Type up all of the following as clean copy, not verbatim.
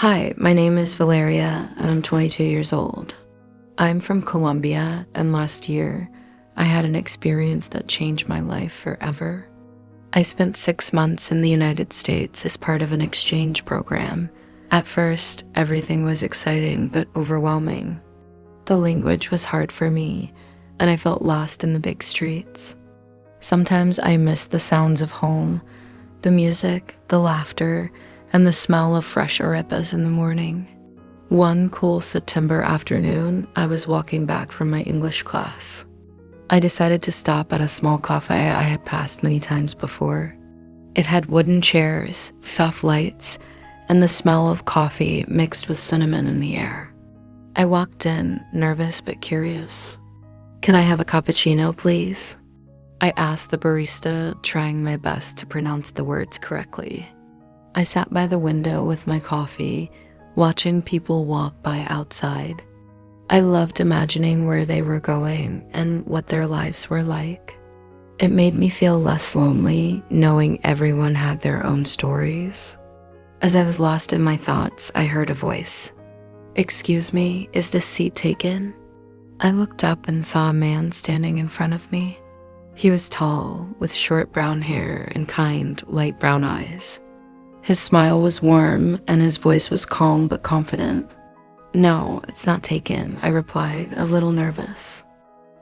Hi, my name is Valeria, and I'm 22 years old. I'm from Colombia, and last year, I had an experience that changed my life forever. I spent 6 months in the United States as part of an exchange program. At first, everything was exciting but overwhelming. The language was hard for me, and I felt lost in the big streets. Sometimes I missed the sounds of home, the music, the laughter, and the smell of fresh arepas in the morning. One cool September afternoon, I was walking back from my English class. I decided to stop at a small cafe I had passed many times before. It had wooden chairs, soft lights, and the smell of coffee mixed with cinnamon in the air. I walked in, nervous but curious. "Can I have a cappuccino, please?" I asked the barista, trying my best to pronounce the words correctly. I sat by the window with my coffee, watching people walk by outside. I loved imagining where they were going and what their lives were like. It made me feel less lonely, knowing everyone had their own stories. As I was lost in my thoughts, I heard a voice. "Excuse me, is this seat taken?" I looked up and saw a man standing in front of me. He was tall, with short brown hair and kind, light brown eyes. His smile was warm, and his voice was calm but confident. "No, it's not taken," I replied, a little nervous.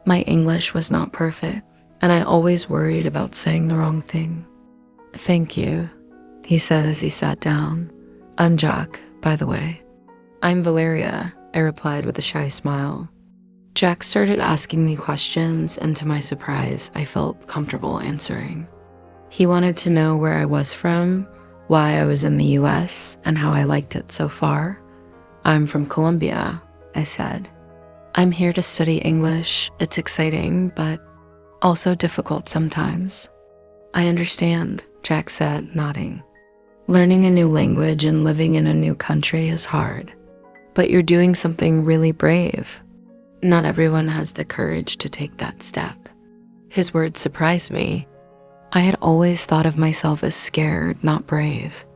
My English was not perfect, and I always worried about saying the wrong thing. "Thank you," he said as he sat down. "I'm Jack, by the way." "I'm Valeria," I replied with a shy smile. Jack started asking me questions, and to my surprise, I felt comfortable answering. He wanted to know where I was from, why I was in the US, and how I liked it so far. "I'm from Colombia," I said. "I'm here to study English. It's exciting, but also difficult sometimes." "I understand," Jack said, nodding. "Learning a new language and living in a new country is hard, but you're doing something really brave. Not everyone has the courage to take that step." His words surprised me. I had always thought of myself as scared, not brave.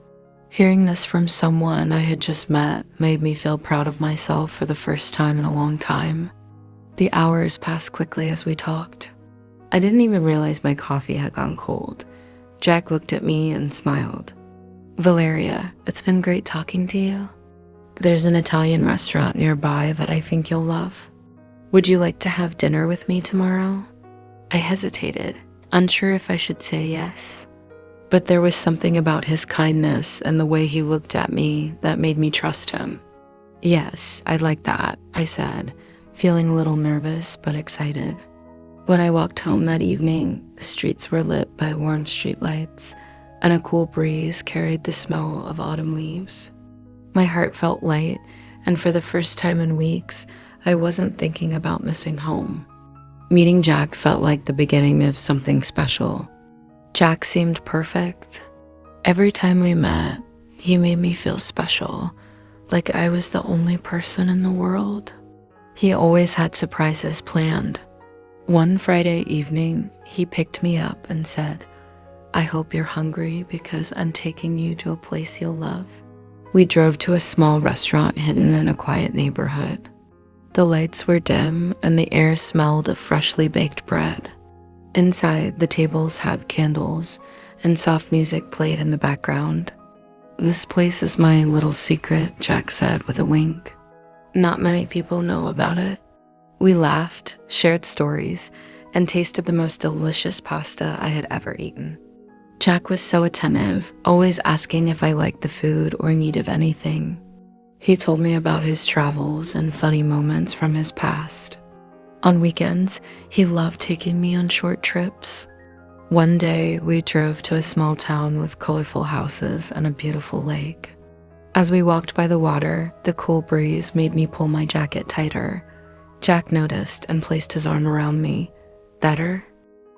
Hearing this from someone I had just met made me feel proud of myself for the first time in a long time. The hours passed quickly as we talked. I didn't even realize my coffee had gone cold. Jack looked at me and smiled. "Valeria, it's been great talking to you. There's an Italian restaurant nearby that I think you'll love. Would you like to have dinner with me tomorrow?" I hesitated, unsure if I should say yes. But there was something about his kindness and the way he looked at me that made me trust him. "Yes, I'd like that," I said, feeling a little nervous but excited. When I walked home that evening, the streets were lit by warm streetlights, and a cool breeze carried the smell of autumn leaves. My heart felt light, and for the first time in weeks, I wasn't thinking about missing home. Meeting Jack felt like the beginning of something special. Jack seemed perfect. Every time we met, he made me feel special, like I was the only person in the world. He always had surprises planned. One Friday evening, he picked me up and said, "I hope you're hungry because I'm taking you to a place you'll love." We drove to a small restaurant hidden in a quiet neighborhood. The lights were dim, and the air smelled of freshly baked bread. Inside, the tables had candles, and soft music played in the background. "This place is my little secret," Jack said with a wink. "Not many people know about it." We laughed, shared stories, and tasted the most delicious pasta I had ever eaten. Jack was so attentive, always asking if I liked the food or needed anything. He told me about his travels and funny moments from his past. On weekends, he loved taking me on short trips. One day, we drove to a small town with colorful houses and a beautiful lake. As we walked by the water, the cool breeze made me pull my jacket tighter. Jack noticed and placed his arm around me. "Better?"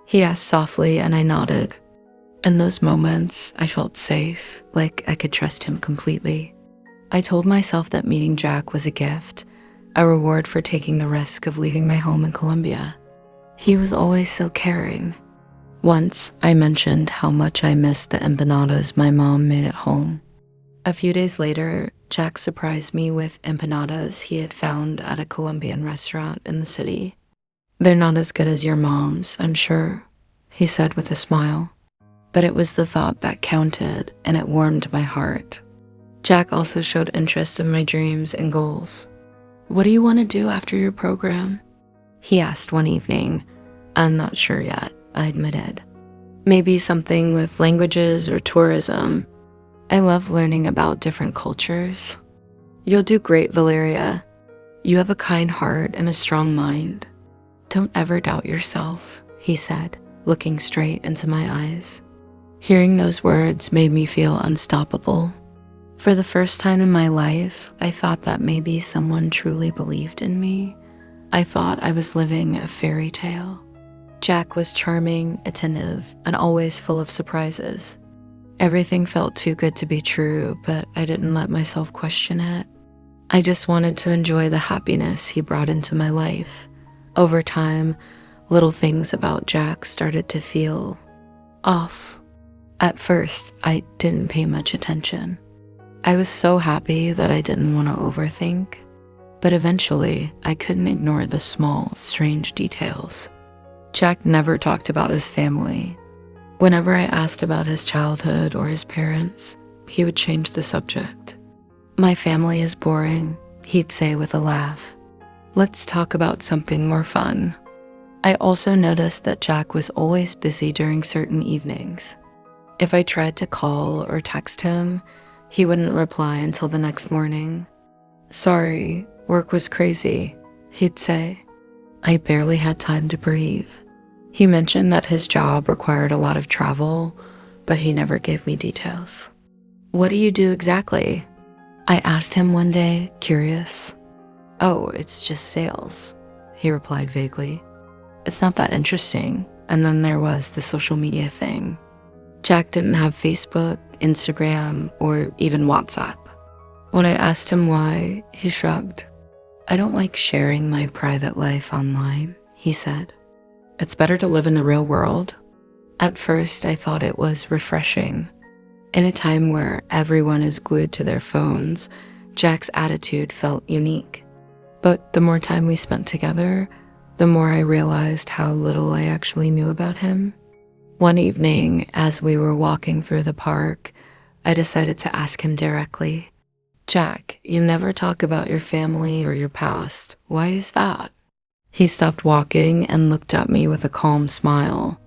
he asked softly, and I nodded. In those moments, I felt safe, like I could trust him completely. I told myself that meeting Jack was a gift, a reward for taking the risk of leaving my home in Colombia. He was always so caring. Once, I mentioned how much I missed the empanadas my mom made at home. A few days later, Jack surprised me with empanadas he had found at a Colombian restaurant in the city. "They're not as good as your mom's, I'm sure," he said with a smile. But it was the thought that counted, and it warmed my heart. Jack also showed interest in my dreams and goals. "What do you want to do after your program?" he asked one evening. "I'm not sure yet," I admitted. "Maybe something with languages or tourism. I love learning about different cultures." "You'll do great, Valeria. You have a kind heart and a strong mind. Don't ever doubt yourself," he said, looking straight into my eyes. Hearing those words made me feel unstoppable. For the first time in my life, I thought that maybe someone truly believed in me. I thought I was living a fairy tale. Jack was charming, attentive, and always full of surprises. Everything felt too good to be true, but I didn't let myself question it. I just wanted to enjoy the happiness he brought into my life. Over time, little things about Jack started to feel off. At first, I didn't pay much attention. I was so happy that I didn't want to overthink, but eventually I couldn't ignore the small, strange details. Jack never talked about his family. Whenever I asked about his childhood or his parents, he would change the subject. "My family is boring," he'd say with a laugh. "Let's talk about something more fun." I also noticed that Jack was always busy during certain evenings. If I tried to call or text him, he wouldn't reply until the next morning. "Sorry, work was crazy," he'd say. I barely had time to breathe. He mentioned that his job required a lot of travel, but he never gave me details. "What do you do exactly?" I asked him one day, curious. "Oh, it's just sales," he replied vaguely. "It's not that interesting." And then there was the social media thing. Jack didn't have Facebook, Instagram, or even WhatsApp. When I asked him why, he shrugged. "I don't like sharing my private life online," he said. "It's better to live in the real world." At first, I thought it was refreshing. In a time where everyone is glued to their phones, Jack's attitude felt unique. But the more time we spent together, the more I realized how little I actually knew about him. One evening, as we were walking through the park, I decided to ask him directly, "Jack, you never talk about your family or your past. Why is that?" He stopped walking and looked at me with a calm smile.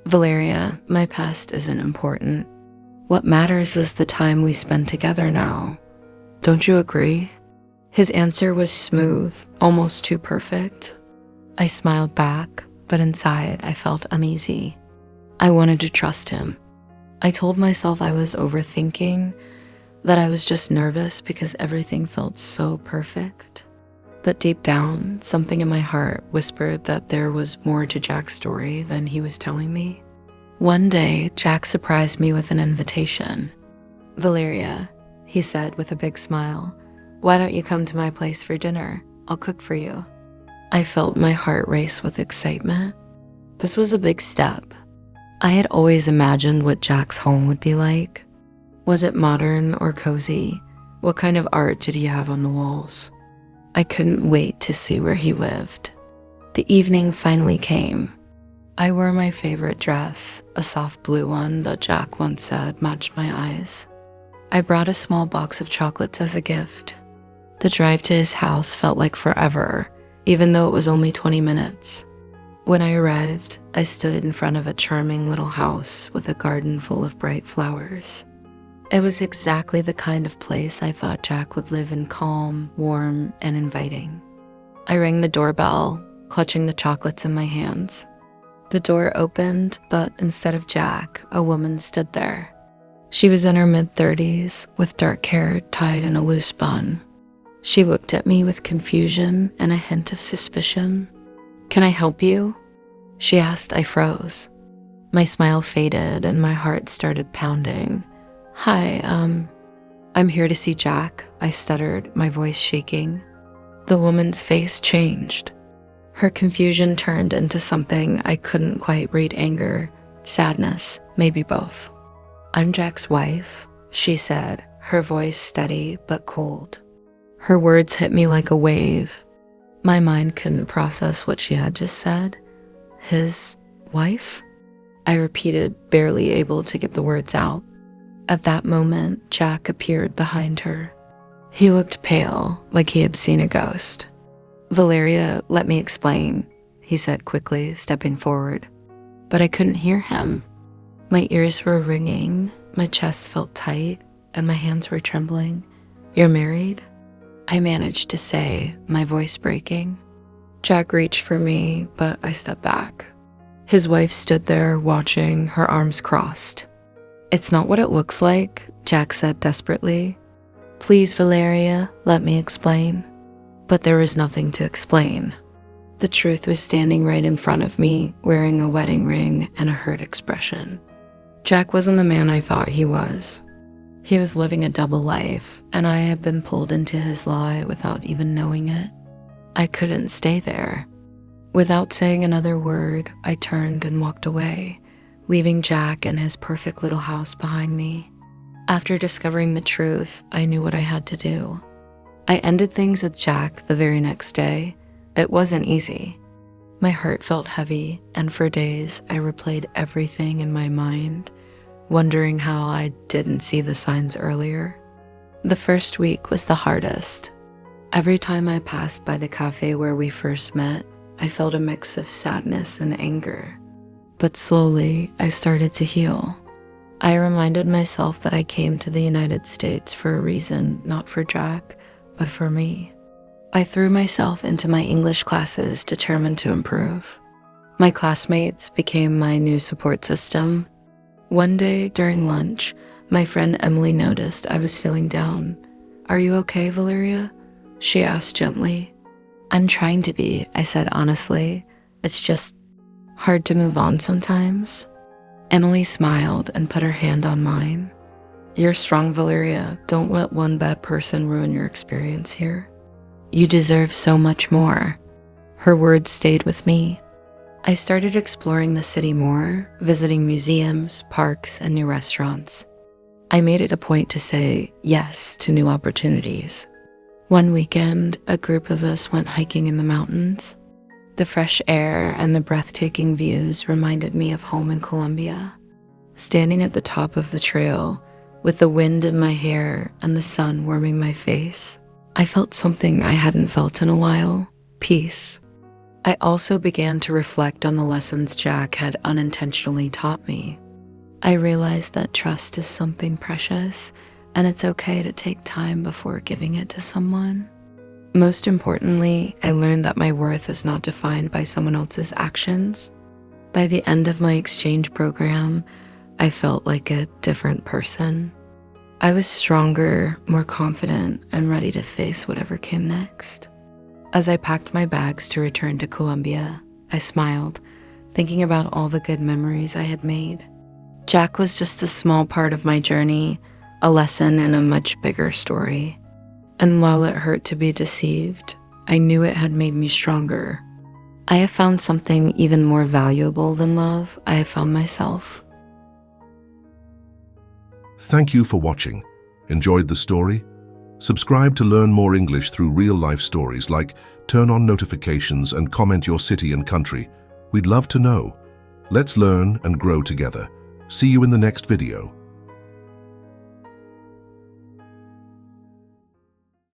"Valeria, my past isn't important. What matters is the time we spend together now. Don't you agree?" His answer was smooth, almost too perfect. I smiled back, but inside I felt uneasy. I wanted to trust him. I told myself I was overthinking, that I was just nervous because everything felt so perfect. But deep down, something in my heart whispered that there was more to Jack's story than he was telling me. One day, Jack surprised me with an invitation. "Valeria," he said with a big smile, "why don't you come to my place for dinner? I'll cook for you." I felt my heart race with excitement. This was a big step. I had always imagined what Jack's home would be like. Was it modern or cozy? What kind of art did he have on the walls? I couldn't wait to see where he lived. The evening finally came. I wore my favorite dress, a soft blue one that Jack once said matched my eyes. I brought a small box of chocolates as a gift. The drive to his house felt like forever, even though it was only 20 minutes. When I arrived, I stood in front of a charming little house with a garden full of bright flowers. It was exactly the kind of place I thought Jack would live in, calm, warm, and inviting. I rang the doorbell, clutching the chocolates in my hands. The door opened, but instead of Jack, a woman stood there. She was in her mid-30s, with dark hair tied in a loose bun. She looked at me with confusion and a hint of suspicion. "Can I help you?" she asked. I froze. My smile faded and my heart started pounding. "Hi, I'm here to see Jack," I stuttered, my voice shaking. The woman's face changed. Her confusion turned into something I couldn't quite read: anger, sadness, maybe both. "I'm Jack's wife," she said, her voice steady but cold. Her words hit me like a wave. My mind couldn't process what she had just said. His wife? I repeated, barely able to get the words out. At that moment, Jack appeared behind her. He looked pale, like he had seen a ghost. "Valeria, let me explain," he said quickly, stepping forward. But I couldn't hear him. My ears were ringing, my chest felt tight, and my hands were trembling. "You're married?" I managed to say, my voice breaking. Jack reached for me, but I stepped back. His wife stood there watching, her arms crossed. "It's not what it looks like," Jack said desperately. "Please, Valeria, let me explain." But there was nothing to explain. The truth was standing right in front of me, wearing a wedding ring and a hurt expression. Jack wasn't the man I thought he was. He was living a double life, and I had been pulled into his lie without even knowing it. I couldn't stay there. Without saying another word, I turned and walked away, leaving Jack and his perfect little house behind me. After discovering the truth, I knew what I had to do. I ended things with Jack the very next day. It wasn't easy. My heart felt heavy, and for days I replayed everything in my mind, wondering how I didn't see the signs earlier. The first week was the hardest. Every time I passed by the cafe where we first met, I felt a mix of sadness and anger. But slowly, I started to heal. I reminded myself that I came to the United States for a reason, not for Jack, but for me. I threw myself into my English classes, determined to improve. My classmates became my new support system. One day during lunch, my friend Emily noticed I was feeling down. "Are you okay, Valeria?" she asked gently. "I'm trying to be," I said honestly. "It's just hard to move on sometimes." Emily smiled and put her hand on mine. "You're strong, Valeria. Don't let one bad person ruin your experience here. You deserve so much more." Her words stayed with me. I started exploring the city more, visiting museums, parks, and new restaurants. I made it a point to say yes to new opportunities. One weekend, a group of us went hiking in the mountains. The fresh air and the breathtaking views reminded me of home in Colombia. Standing at the top of the trail, with the wind in my hair and the sun warming my face, I felt something I hadn't felt in a while: peace. I also began to reflect on the lessons Jack had unintentionally taught me. I realized that trust is something precious, and it's okay to take time before giving it to someone. Most importantly, I learned that my worth is not defined by someone else's actions. By the end of my exchange program, I felt like a different person. I was stronger, more confident, and ready to face whatever came next. As I packed my bags to return to Colombia, I smiled, thinking about all the good memories I had made. Jack was just a small part of my journey, a lesson in a much bigger story. And while it hurt to be deceived, I knew it had made me stronger. I have found something even more valuable than love. I have found myself. Thank you for watching. Enjoyed the story? Subscribe to learn more English through real-life stories, like turn on notifications and comment your city and country. We'd love to know. Let's learn and grow together. See you in the next video.